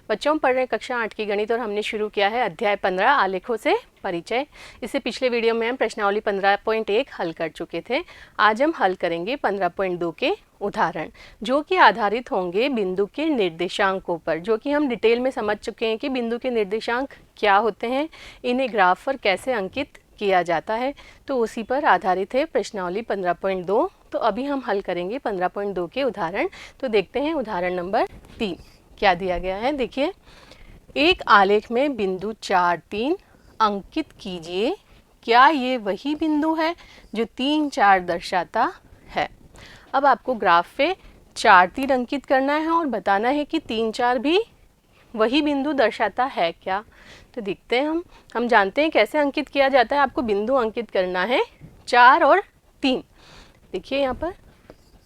बच्चों, पढ़ रहे कक्षा 8 की गणित और हमने शुरू किया है अध्याय 15 आलेखों से परिचय। इससे पिछले वीडियो में हम प्रश्नावली 15.1 हल कर चुके थे। आज हम हल करेंगे 15.2 के उदाहरण, जो कि आधारित होंगे बिंदु के निर्देशांकों पर, जो कि हम डिटेल में समझ चुके हैं कि बिंदु के निर्देशांक क्या होते हैं, इन्हें ग्राफ पर कैसे अंकित किया जाता है। तो उसी पर आधारित है प्रश्नावली 15.2। तो अभी हम हल करेंगे 15.2 के उदाहरण। तो देखते हैं उदाहरण नंबर 3 क्या दिया गया है। देखिए, एक आलेख में बिंदु 4, 3 अंकित कीजिए। क्या ये वही बिंदु है जो 3, 4 दर्शाता है? अब आपको ग्राफ पे 4, 3 अंकित करना है और बताना है कि 3, 4 भी वही बिंदु दर्शाता है क्या। तो देखते हैं, हम जानते हैं कैसे अंकित किया जाता है। आपको बिंदु अंकित करना है 4 और 3। देखिए यहाँ पर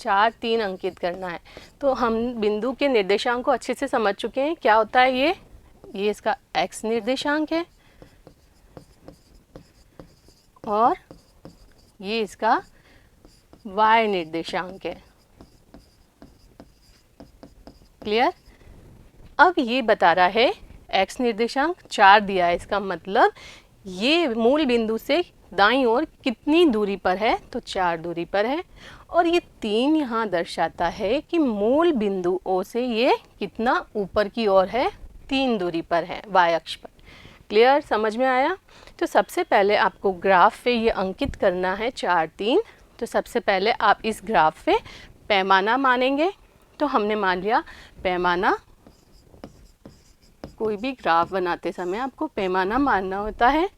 4, 3 अंकित करना है। तो हम बिंदु के निर्देशांक को अच्छे से समझ चुके हैं। क्या होता है ये इसका x निर्देशांक है और ये इसका y निर्देशांक है। क्लियर? अब ये बता रहा है x निर्देशांक 4 दिया है, इसका मतलब ये मूल बिंदु से दाईं ओर कितनी दूरी पर है, तो 4 दूरी पर है। और ये 3 यहाँ दर्शाता है कि मूल बिंदु O से ये कितना ऊपर की ओर है, 3 दूरी पर है y अक्ष पर। क्लियर? समझ में आया? तो सबसे पहले आपको ग्राफ पे ये अंकित करना है 4, 3। तो सबसे पहले आप इस ग्राफ पे पैमाना मानेंगे। तो हमने मान लिया पैमाना, कोई भी ग्राफ बनाते समय आपको पैमाना मानना होता है।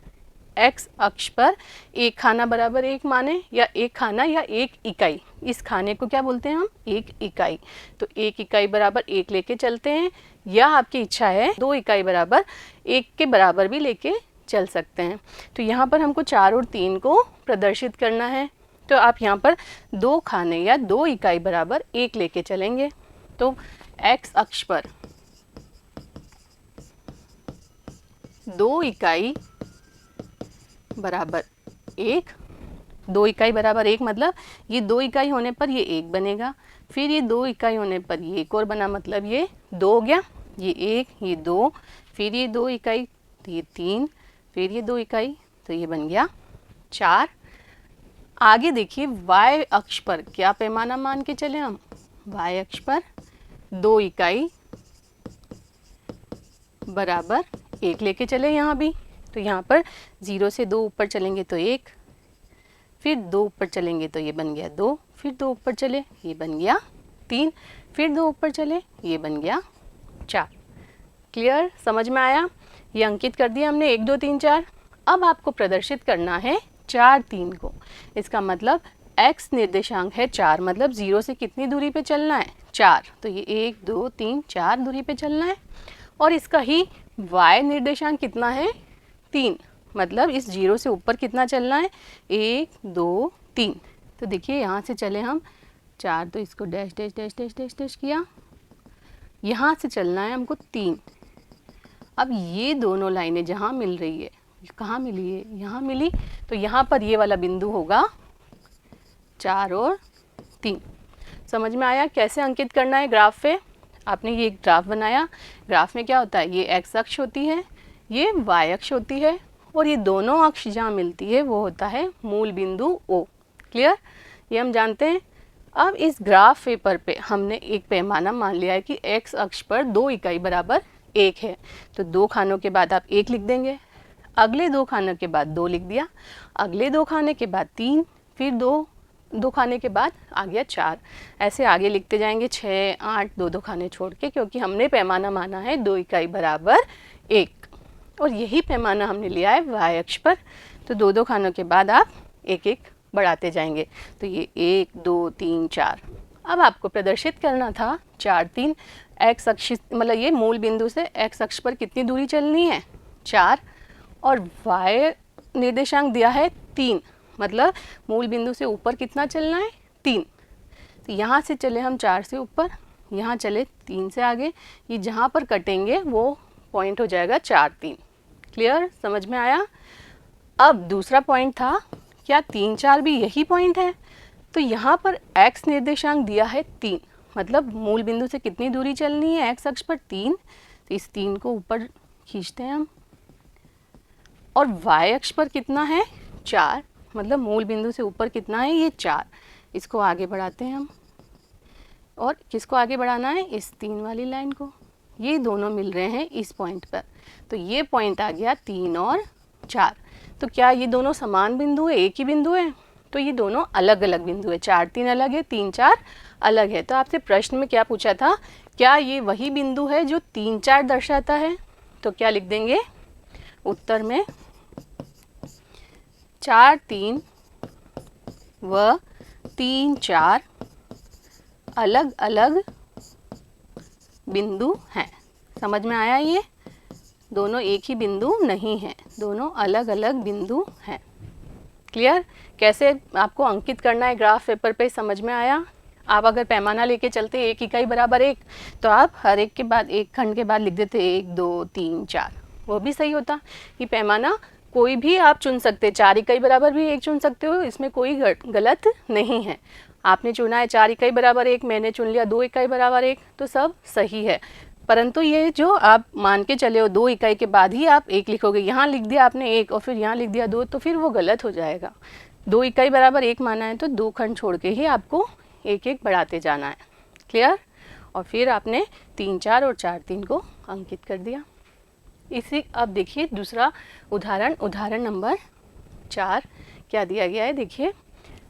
x अक्ष पर एक खाना बराबर 1 माने, या एक खाना या एक इकाई, इस खाने को क्या बोलते हैं हम? एक इकाई। तो एक इकाई बराबर 1 लेके चलते हैं, या आपकी इच्छा है 2 इकाई बराबर 1 के बराबर भी लेके चल सकते हैं। तो यहाँ पर हमको 4 और 3 को प्रदर्शित करना है। तो आप यहाँ पर 2 खाने या 2 इकाई बराबर 1 लेके चलेंगे। तो x अक्ष पर 2 इकाई बराबर 1, 2 इकाई बराबर 1 मतलब ये 2 इकाई होने पर ये 1 बनेगा, फिर ये 2 इकाई होने पर ये एक और बना, मतलब ये 2 हो गया, ये 1, ये 2, फिर ये 2 इकाई तो ये 3, फिर ये 2 इकाई तो ये बन गया 4। आगे देखिए y अक्ष पर क्या पैमाना मान के चले हम? y अक्ष पर 2 इकाई बराबर 1 लेके चले यहाँ भी। तो यहाँ पर 0 से 2 ऊपर चलेंगे तो 1, फिर 2 ऊपर चलेंगे तो ये बन गया 2, फिर 2 ऊपर चले ये बन गया 3, फिर 2 ऊपर चले ये बन गया 4। क्लियर? समझ में आया? ये अंकित कर दिया हमने 1, 2, 3, 4। अब आपको प्रदर्शित करना है 4, 3 को। इसका मतलब x निर्देशांक है 4, मतलब 0 से कितनी दूरी पे चलना है? 4। तो ये 1, 2, 3, 4 दूरी पे चलना है। और इसका ही y निर्देशांक कितना है? 3, मतलब इस 0 से ऊपर कितना चलना है? 1, 2, 3। तो देखिए यहाँ से चले हम 4, तो इसको dash dash dash dash dash dash किया। यहाँ से चलना है हमको 3। अब ये दोनों लाइनें जहाँ मिल रही है, कहाँ मिली है? यहाँ मिली। तो यहाँ पर ये वाला बिंदु होगा 4 और 3। समझ में आया कैसे अंकित करना है ग्राफ पे? आपने ये ग्राफ बनाया। ग्राफ में क्या होता है? ये x अक्ष होती है, ये y अक्ष होती है, और ये दोनों अक्ष जहाँ मिलती है वो होता है मूल बिंदु O। क्लियर? ये हम जानते हैं। अब इस ग्राफ पेपर पे हमने एक पैमाना मान लिया है कि x अक्ष पर 2 इकाई बराबर 1 है। तो 2 खानों के बाद आप 1 लिख देंगे, अगले 2 खानों के बाद 2 लिख दिया, अगले 2 खाने के बाद 3, फिर 2 खाने के बाद आ गया 4। ऐसे आगे लिखते जाएंगे 6, 8, 2 खाने छोड़ के, क्योंकि हमने पैमाना माना है 2 इकाई बराबर 1, और यही पैमाना हमने लिया है y अक्ष पर। तो 2 खानों के बाद आप 1 बढ़ाते जाएंगे। तो ये 1, 2, 3, 4। अब आपको प्रदर्शित करना था 4, 3 x अक्ष, मतलब ये मूल बिंदु से x अक्ष पर कितनी दूरी चलनी है? 4, और y निर्देशांक दिया है 3, मतलब मूल बिंदु से ऊपर कितना चलना है? 3। तो यहाँ से चले हम 4 से ऊपर, यहाँ चले 3 से आगे, ये जहाँ पर कटेंगे वो पॉइंट हो जाएगा 4, 3। क्लियर? समझ में आया? अब दूसरा पॉइंट था, क्या 3, 4 भी यही पॉइंट है? तो यहाँ पर x निर्देशांक दिया है 3, मतलब मूल बिंदु से कितनी दूरी चलनी है? x अक्ष पर 3 तो इस 3 को ऊपर खींचते हैं हम, और y अक्ष पर कितना है 4, मतलब मूल बिंदु से ऊपर कितना है ये 4। इसको आगे बढ़ाते हैं हम, और किसको आगे बढ़ाना है, इस 3 वाली लाइन को। ये दोनों मिल रहे हैं इस पॉइंट पर, तो ये पॉइंट आ गया 3 और 4। तो क्या ये दोनों समान बिंदु है, एक ही बिंदु है? तो ये दोनों अलग अलग बिंदु है, 4 3 अलग है, 3 4 अलग है। तो आपसे प्रश्न में क्या पूछा था, क्या ये वही बिंदु है जो 3 4 दर्शाता है? तो क्या लिख देंगे उत्तर में, 4 3 व 3 4 अलग अलग बिंदु हैं। समझ में आया? ये दोनों एक ही बिंदु नहीं है, दोनों अलग अलग बिंदु हैं। क्लियर? कैसे आपको अंकित करना है ग्राफ पेपर पे, समझ में आया? आप अगर पैमाना लेके चलते 1 इकाई बराबर 1, तो आप हर एक के बाद, एक खंड के बाद लिख देते 1 2 3 4, वो भी सही होता। ये पैमाना कोई भी आप चुन सकते, 4 इकाई बराबर भी 1 चुन सकते हो, इसमें कोई गलत नहीं है। आपने चुना है 4 इकाई बराबर 1, मैंने चुन लिया 2 इकाई बराबर 1, तो सब सही है। परंतु ये जो आप मान के चले हो 2 इकाई के बाद ही आप 1 लिखोगे, यहाँ लिख दिया आपने 1 और फिर यहाँ लिख दिया 2, तो फिर वो गलत हो जाएगा। 2 इकाई बराबर 1 माना है तो 2 खंड छोड़ के ही आपको 1 1 बढ़ाते जाना है। क्लियर? और फिर आपने 3 4 और 4 3 को अंकित कर दिया। इसी अब देखिए दूसरा उदाहरण, उदाहरण नंबर 4 क्या दिया गया है, देखिए।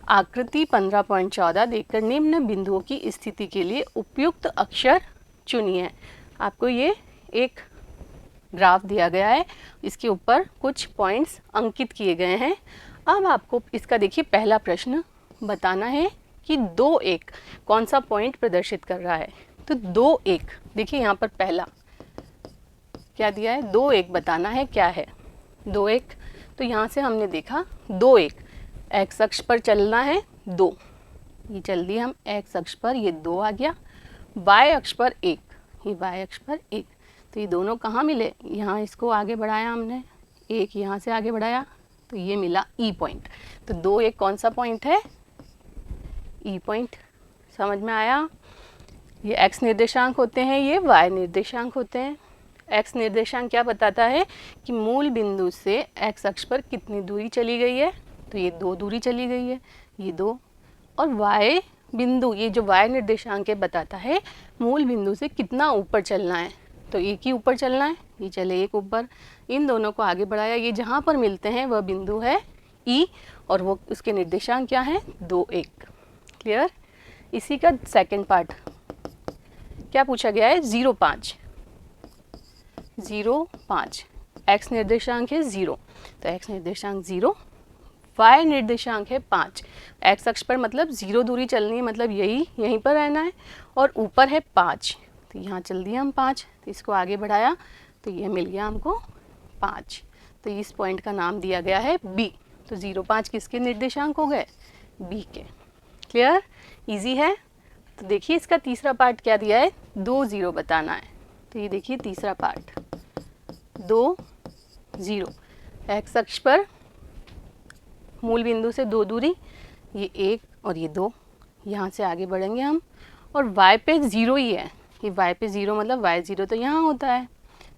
आकृति 15.14 देखकर निम्न बिंदुओं की स्थिति के लिए उपयुक्त अक्षर चुनिए। आपको ये एक ग्राफ दिया गया है, इसके ऊपर कुछ पॉइंट्स अंकित किए गए हैं। अब आपको इसका देखिए पहला प्रश्न बताना है कि 2 1 कौन सा पॉइंट प्रदर्शित कर रहा है। तो 2 1 देखिए यहाँ पर पहला क्या दिया है, 2 1 बताना है क्या है 2 1। तो यहाँ से हमने देखा 2 1 एक्स अक्ष पर चलना है 2, ये चल दिया हम एक्स अक्ष पर, ये 2 आ गया। वाई अक्ष पर 1, ये वाई अक्ष पर 1, तो ये दोनों कहाँ मिले, यहाँ इसको आगे बढ़ाया हमने, 1 यहाँ से आगे बढ़ाया, तो ये मिला ई पॉइंट। तो 2 1 कौन सा पॉइंट है, ई पॉइंट। समझ में आया? ये एक्स निर्देशांक होते हैं, ये वाई निर्देशांक होते हैं। एक्स निर्देशांक क्या बताता है कि मूल बिंदु से एक्स अक्ष पर कितनी दूरी चली गई है, तो ये 2 दूरी चली गई है, ये 2। और वाई बिंदु, ये जो वाई निर्देशांक है बताता है मूल बिंदु से कितना ऊपर चलना है, तो 1 ही ऊपर चलना है, ये चले 1 ऊपर। इन दोनों को आगे बढ़ाया, ये जहाँ पर मिलते हैं वह बिंदु है ई, और वो उसके निर्देशांक क्या है 2 1। क्लियर? इसी का सेकंड पार्ट क्या पूछा गया है, 0 5 0 5 एक्स निर्देशांक है 0, तो एक्स निर्देशांक 0, वाई निर्देशांक है 5। एक्स अक्ष पर मतलब 0 दूरी चलनी है, मतलब यहीं पर रहना है, और ऊपर है 5, तो यहाँ चल दिया हम 5, तो इसको आगे बढ़ाया तो ये मिल गया हमको 5। तो इस पॉइंट का नाम दिया गया है बी। तो 0 5 किसके निर्देशांक हो गए, बी के। क्लियर? इजी है। तो देखिए इसका तीसरा पार्ट क्या दिया है, 2 0 बताना है। तो ये देखिए तीसरा पार्ट 2 0, एक्स अक्ष पर मूल बिंदु से 2 दूरी, ये 1 और ये 2, यहाँ से आगे बढ़ेंगे हम, और y पे 0 ही है, ये y पे 0 मतलब y 0 तो यहाँ होता है,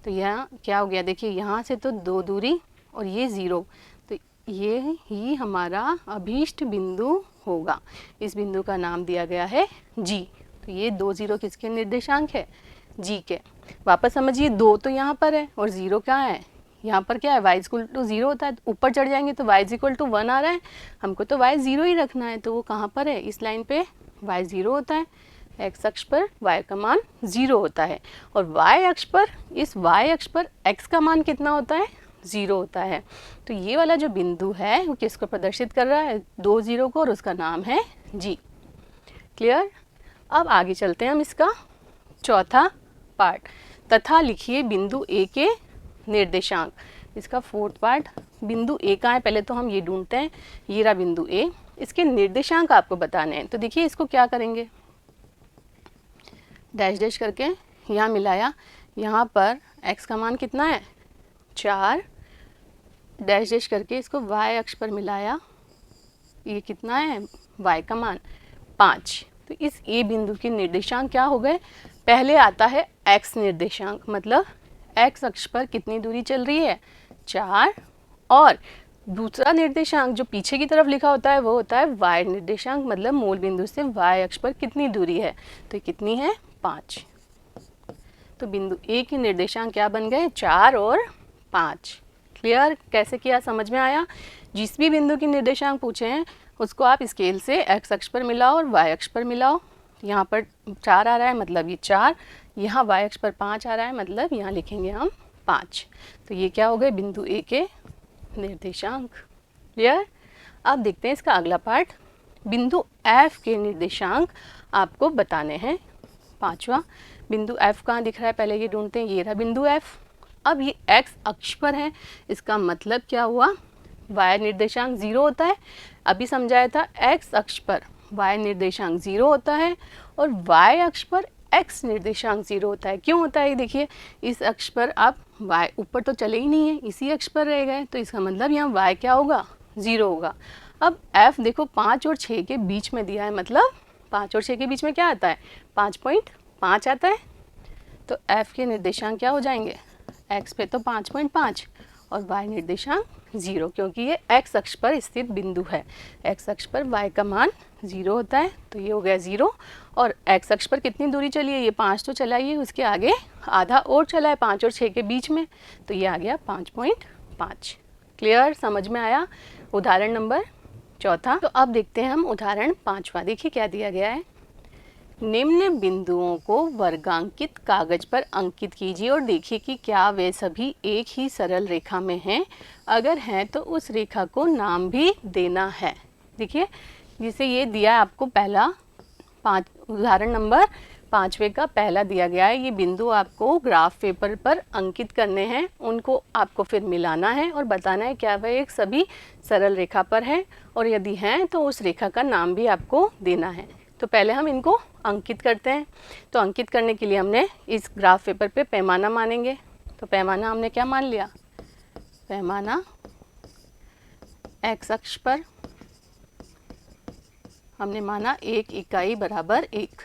तो यहाँ क्या हो गया, देखिए यहाँ से तो 2 दूरी और ये 0, तो ये ही हमारा अभीष्ट बिंदु होगा। इस बिंदु का नाम दिया गया है G। तो ये 2 0 किसके निर्देशांक है, G के। वापस समझिए 2 तो यहाँ पर है और 0 क्या है, यहाँ पर क्या है, y इक्वल टू 0 होता है, तो ऊपर चढ़ जाएंगे तो y इक्वल टू 1 आ रहा है, हमको तो y 0 ही रखना है, तो वो कहाँ पर है, इस लाइन पे y 0 होता है, x अक्ष पर y का मान 0 होता है, और y अक्ष पर, इस y अक्ष पर x का मान कितना होता है, 0 होता है। तो ये वाला जो बिंदु है वो किसको प्रदर्शित कर रहा है, 2 0 को, और उसका नाम है G। क्लियर? अब आगे चलते हैं हम इसका चौथा पार्ट, तथा लिखिए बिंदु A के निर्देशांक। इसका फोर्थ पार्ट, बिंदु A कहाँ है, पहले तो हम ये ढूंढते हैं, ये रहा बिंदु A, इसके निर्देशांक आपको बताने हैं। तो देखिए इसको क्या करेंगे, डैश डैश करके यहाँ मिलाया, यहाँ पर x का मान कितना है 4, डैश डैश करके इसको y अक्ष पर मिलाया, ये कितना है y का मान 5, तो इस ए बिंदु के निर्देशांक क्या हो गए, पहले आता है एक्स निर्देशांक, मतलब एक्स अक्ष पर कितनी दूरी चल रही है 4, और दूसरा निर्देशांक जो पीछे की तरफ लिखा होता है वो होता है वाई निर्देशांक, मतलब मूल बिंदु से वाई अक्ष पर कितनी दूरी है, तो कितनी है 5। तो बिंदु ए के निर्देशांक क्या बन गए 4 और 5। क्लियर, कैसे किया समझ में आया। जिस भी बिंदु की निर्देशांक पूछे हैं उसको आप स्केल से एक्स अक्ष पर मिलाओ और वाई अक्ष पर मिलाओ। यहाँ पर 4 आ रहा है मतलब ये 4, यहाँ वाई अक्ष पर 5 आ रहा है मतलब यहाँ लिखेंगे हम 5। तो ये क्या हो गए बिंदु ए के निर्देशांक। क्लियर। अब देखते हैं इसका अगला पार्ट। बिंदु एफ के निर्देशांक आपको बताने हैं। पांचवा, बिंदु एफ कहाँ दिख रहा है, पहले ये ढूंढते हैं। ये रहा बिंदु एफ। अब ये एक्स अक्ष पर है, इसका मतलब क्या हुआ, वाई निर्देशांक 0 होता है। अभी समझाया था एक्स अक्ष पर वाई निर्देशांक 0 होता है और वाई अक्ष पर एक्स निर्देशांक 0 होता है। क्यों होता है, देखिए इस अक्ष पर आप वाई ऊपर तो चले ही नहीं है, इसी अक्ष पर रह गए, तो इसका मतलब यहाँ वाई क्या होगा 0 होगा। अब एफ देखो 5 और 6 के बीच में दिया है, मतलब 5 और 6 के बीच में क्या आता है 5.5 आता है। तो एफ के निर्देशांक क्या हो जाएंगे, एक्स पे तो 5.5 और वाई निर्देशांक 0, क्योंकि ये एक्स अक्ष पर स्थित बिंदु है। एक्स अक्ष पर वाई का मान 0 होता है, तो ये हो गया 0। और एक्स अक्ष पर कितनी दूरी चली है, ये 5 तो चला ही है, उसके आगे आधा और चला है 5 और 6 के बीच में, तो ये आ गया 5.5। क्लियर, समझ में आया। उदाहरण नंबर चौथा। तो अब देखते हैं हम उदाहरण 5वां। देखिए क्या दिया गया है। निम्न बिंदुओं को वर्गांकित कागज पर अंकित कीजिए और देखिए कि क्या वे सभी एक ही सरल रेखा में हैं। अगर हैं तो उस रेखा को नाम भी देना है। देखिए जिसे ये दिया है आपको पहला उदाहरण नंबर 5वें का पहला दिया गया है। ये बिंदु आपको ग्राफ पेपर पर अंकित करने हैं, उनको आपको फिर मिलाना है और बताना है क्या वह एक सभी सरल रेखा पर है, और यदि हैं तो उस रेखा का नाम भी आपको देना है। तो पहले हम इनको अंकित करते हैं। तो अंकित करने के लिए हमने इस ग्राफ पेपर पे पैमाना मानेंगे। तो पैमाना हमने क्या मान लिया, पैमाना एक्स अक्ष पर हमने माना 1 इकाई बराबर 1,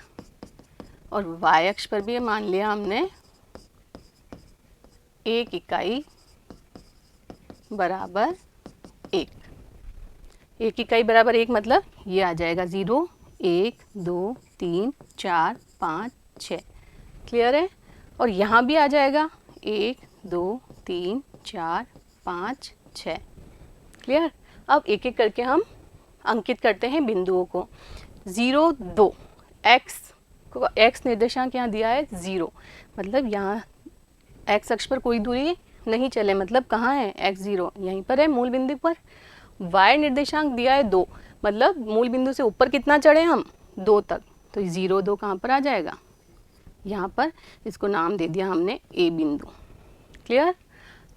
और वाई अक्ष पर भी मान लिया हमने 1 इकाई बराबर 1। 1 इकाई बराबर 1 मतलब ये आ जाएगा 0, 1, 2, 3, 4, 5, 6। क्लियर है। और यहाँ भी आ जाएगा 1, 2, 3, 4, 5, 6। क्लियर। अब एक एक करके हम अंकित करते हैं बिंदुओं को। 0, 2, एक्स निर्देशांक यहाँ दिया है 0, मतलब यहाँ एक्स अक्ष पर कोई दूरी नहीं चले, मतलब कहाँ है x 0, यहीं पर है मूल बिंदु पर। y निर्देशांक दिया है 2, मतलब मूल बिंदु से ऊपर कितना चढ़े हम 2 तक, तो 0, 2 कहाँ पर आ जाएगा, यहाँ पर। इसको नाम दे दिया हमने a बिंदु। क्लियर।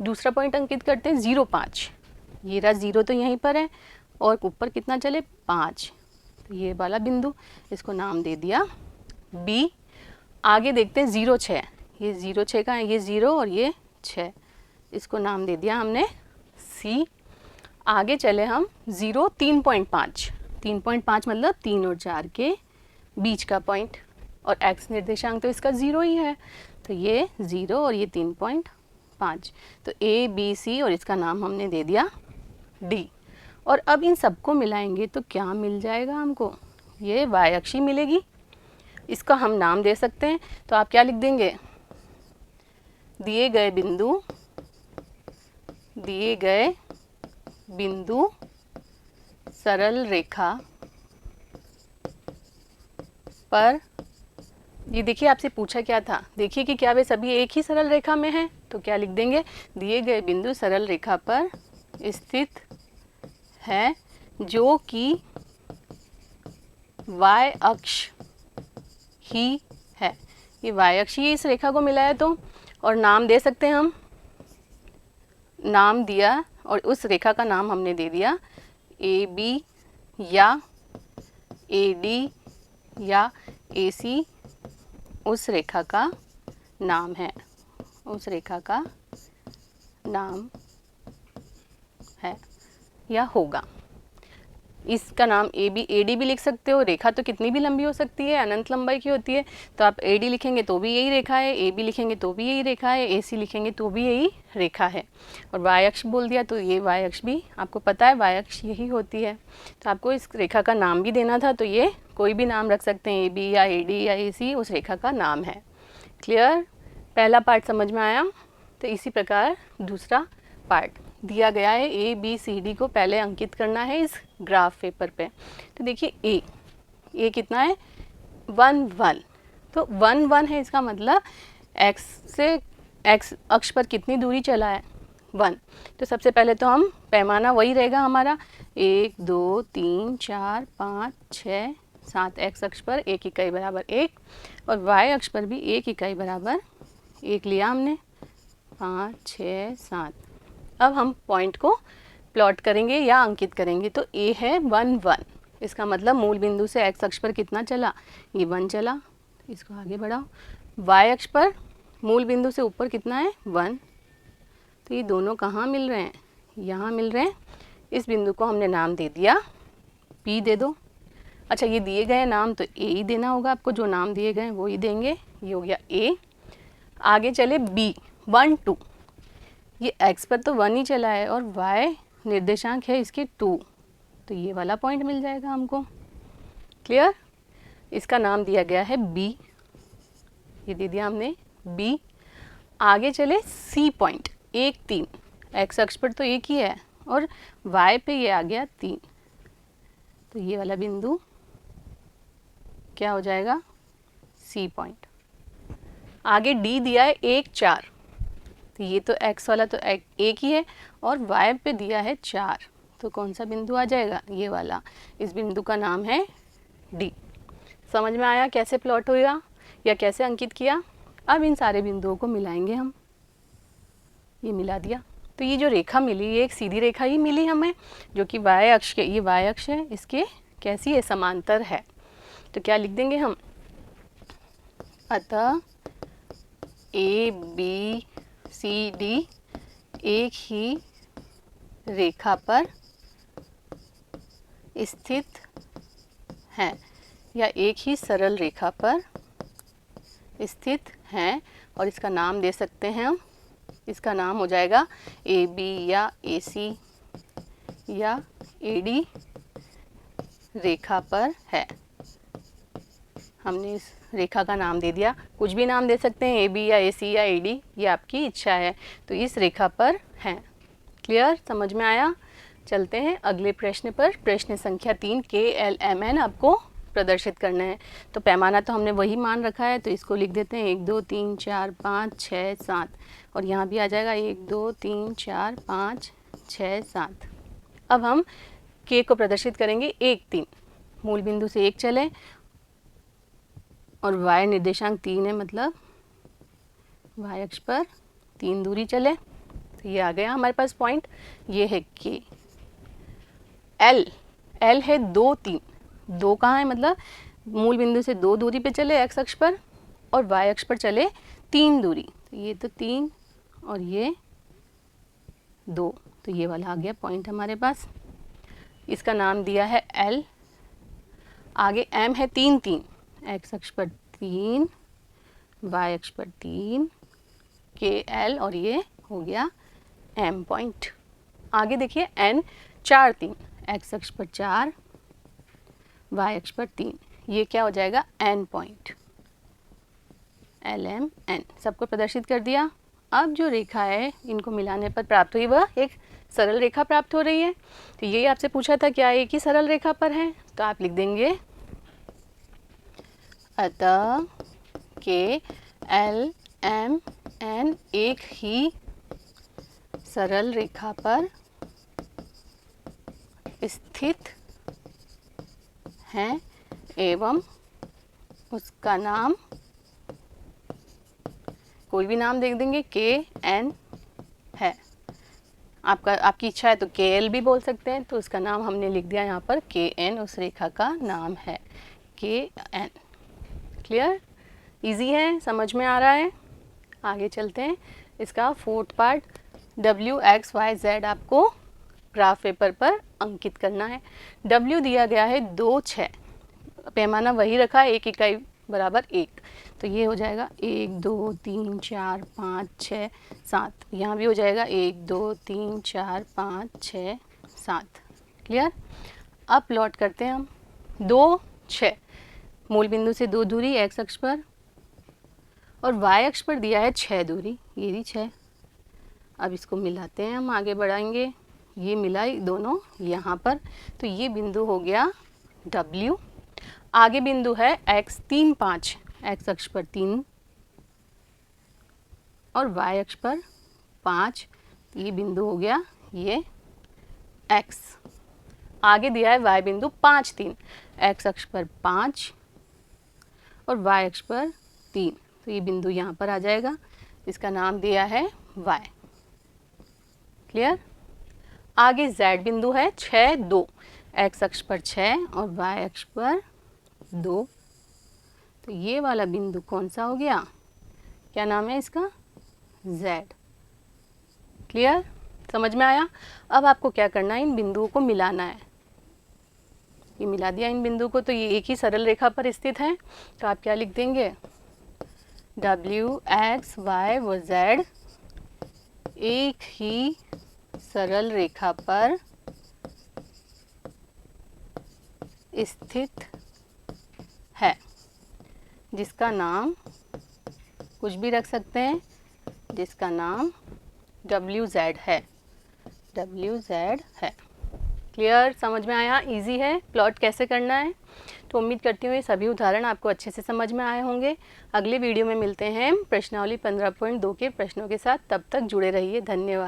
दूसरा पॉइंट अंकित करते हैं 0, 5। ये रहा 0 तो यहीं पर है, और ऊपर कितना चले 5, तो ये वाला बिंदु, इसको नाम दे दिया b। आगे देखते हैं 0, 6। ये 0, 6 का है, ये 0 और ये 6, इसको नाम दे दिया हमने c। आगे चले हम 0, 3.5। 3.5 मतलब 3 और 4 के बीच का पॉइंट, और x निर्देशांक तो इसका 0 ही है, तो ये 0 और ये 3.5, तो a b c, और इसका नाम हमने दे दिया d। और अब इन सबको मिलाएंगे तो क्या मिल जाएगा हमको, ये y अक्षी मिलेगी। इसका हम नाम दे सकते हैं, तो आप क्या लिख देंगे, दिए गए बिंदु सरल रेखा पर, ये देखिए आपसे पूछा क्या था, देखिए कि क्या वे सभी एक ही सरल रेखा में हैं, तो क्या लिख देंगे, दिए गए बिंदु सरल रेखा पर स्थित है जो कि y अक्ष ही है। ये y अक्ष ही इस रेखा को मिला है, तो और नाम दे सकते हैं हम, नाम दिया और उस रेखा का नाम हमने दे दिया AB या AD या AC, उस रेखा का नाम है, उस रेखा का नाम है या होगा। इसका नाम ए बी ए डी भी लिख सकते हो। रेखा तो कितनी भी लंबी हो सकती है, अनंत लंबाई की होती है, तो आप ए डी लिखेंगे तो भी यही रेखा है, ए बी लिखेंगे तो भी यही रेखा है, ए सी लिखेंगे तो भी यही रेखा है। और वाई अक्ष बोल दिया तो ये वाई अक्ष भी आपको पता है, वाई अक्ष यही होती है। तो आपको इस रेखा का नाम भी देना था, तो ये कोई भी नाम रख सकते हैं, ए बी या ए डी या ए सी उस रेखा का नाम है। क्लियर? पहला पार्ट समझ में आया। तो इसी प्रकार दूसरा पार्ट दिया गया है, ए बी सी डी को पहले अंकित करना है इस ग्राफ पेपर पे। तो देखिए ए कितना है 1 1, तो 1 1 है, इसका मतलब x से x अक्ष पर कितनी दूरी चला है 1। तो सबसे पहले तो हम पैमाना वही रहेगा हमारा 1 2 3 4 5 6 7, x अक्ष पर 1 इकाई बराबर 1 और y अक्ष पर भी 1 इकाई बराबर 1 लिया हमने, 5 6 7। अब हम पॉइंट को प्लॉट करेंगे या अंकित करेंगे। तो a है 1 1, इसका मतलब मूल बिंदु से x अक्ष पर कितना चला, ये 1 चला, इसको आगे बढ़ाओ। y अक्ष पर मूल बिंदु से ऊपर कितना है 1, तो ये दोनों कहाँ मिल रहे हैं, यहाँ मिल रहे हैं। इस बिंदु को हमने नाम दे दिया P, दे दो। अच्छा, ये दिए गए नाम तो A ही देना होगा आपको, जो नाम दिए गए वो ही देंगे। ये हो गया A। आगे चले B 1 2, ये x पर तो 1 ही चला है और y निर्देशांक है इसके 2, तो ये वाला पॉइंट मिल जाएगा हमको। क्लियर? इसका नाम दिया गया है B, ये दे दिया हमने B। आगे चले C पॉइंट 1 3, x अक्ष पर तो 1 ही है और y पे ये आ गया 3, तो ये वाला बिंदु क्या हो जाएगा C पॉइंट। आगे D दिया है 1 4, तो ये तो x वाला तो एक ही है और y पे दिया है 4, तो कौन सा बिंदु आ जाएगा, ये वाला। इस बिंदु का नाम है D। समझ में आया कैसे प्लॉट होगा या कैसे अंकित किया? अब इन सारे बिंदुओं को मिलाएंगे हम, ये मिला दिया तो ये जो रेखा मिली ये एक सीधी रेखा ही मिली हमें, जो कि y अक्ष के, ये y अक्ष है, इसके कैसी है, समांतर है। तो क्या लिख देंगे हम, अतः ए बी सी डी एक ही रेखा पर स्थित हैं या एक ही सरल रेखा पर स्थित हैं, और इसका नाम दे सकते हैं हम, इसका नाम हो जाएगा ए बी या ए सी या ए डी रेखा पर है। हमने इस रेखा का नाम दे दिया, कुछ भी नाम दे सकते हैं, ए बी या ए सी या ए डी, ये आपकी इच्छा है। तो इस रेखा पर हैं। क्लियर? समझ में आया? चलते हैं अगले प्रश्न पर। प्रश्न संख्या 3, KLMN आपको प्रदर्शित करना है। तो पैमाना तो हमने वही मान रखा है, तो इसको लिख देते हैं 1 2 3 4 5 6 7, और यहाँ भी आ जाएगा 1 2 3 4 5 6 7। अब हम K को प्रदर्शित करेंगे 1 3, मूल बिंदु से 1 चले और y निर्देशांक 3 है, मतलब y अक्ष पर 3 दूरी चले, तो ये आ गया हमारे पास पॉइंट। ये है K। L है 2 3, 2 कहाँ है, मतलब मूल बिंदु से 2 दूरी पे चले x अक्ष पर और y अक्ष पर चले 3 दूरी, तो ये तो 3 और ये 2, तो ये वाला आ गया पॉइंट हमारे पास। इसका नाम दिया है L। आगे M है 3 3, x अक्ष पर 3, y अक्ष पर 3, KL, और ये हो गया M पॉइंट। आगे देखिए N 4 3, x अक्ष पर 4, y अक्ष पर 3, ये क्या हो जाएगा N पॉइंट। LM N सबको प्रदर्शित कर दिया। अब जो रेखा है इनको मिलाने पर प्राप्त हुई वह एक सरल रेखा प्राप्त हो रही है। तो ये आपसे पूछा था क्या एक ही सरल रेखा पर है, तो आप लिख देंगे अतः KLMN एक ही सरल रेखा पर स्थित हैं एवं उसका नाम, कोई भी नाम देख देंगे, KN है। आपकी इच्छा है तो KL भी बोल सकते हैं, तो उसका नाम हमने लिख दिया यहाँ पर KN, उस रेखा का नाम है KN। क्लियर? इजी है, समझ में आ रहा है? आगे चलते हैं। इसका 4th पार्ट WXYZ आपको ग्राफ पेपर पर अंकित करना है। W दिया गया है 2, 6, पैमाना वही रखा है, 1 इकाई बराबर 1, तो ये हो जाएगा 1 2 3 4 5 6 7, यहाँ भी हो जाएगा 1 2 3 4 5 6 7। क्लियर। अब प्लॉट करते हैं हम 2 6, मूल बिंदु से 2 दूरी x अक्ष पर और y अक्ष पर दिया है 6 दूरी, ये भी 6। अब इसको मिलाते हैं, हम आगे बढ़ाएंगे, ये मिलाई दोनों यहाँ पर, तो ये बिंदु हो गया W। आगे बिंदु है x 3 5, x अक्ष पर 3 और y अक्ष पर 5, ये बिंदु हो गया ये x। आगे दिया है y बिंदु 5 3, x अक्ष पर 5 और y अक्ष पर 3, तो ये बिंदु यहाँ पर आ जाएगा, इसका नाम दिया है y। क्लियर। आगे z बिंदु है 6 2, x अक्ष पर 6 और y अक्ष पर 2, तो ये वाला बिंदु कौन सा हो गया, क्या नाम है इसका, z। क्लियर, समझ में आया। अब आपको क्या करना है, इन बिंदुओं को मिलाना है। ये मिला दिया इन बिंदु को, तो ये एक ही सरल रेखा पर स्थित है, तो आप क्या लिख देंगे, W x y व z एक ही सरल रेखा पर स्थित है, जिसका नाम कुछ भी रख सकते हैं, जिसका नाम WZ है, WZ है। क्लियर, समझ में आया, इजी है प्लॉट कैसे करना है। तो उम्मीद करती हूँ ये सभी उदाहरण आपको अच्छे से समझ में आए होंगे। अगले वीडियो में मिलते हैं प्रश्नावली 15.2 के प्रश्नों के साथ, तब तक जुड़े रहिए। धन्यवाद।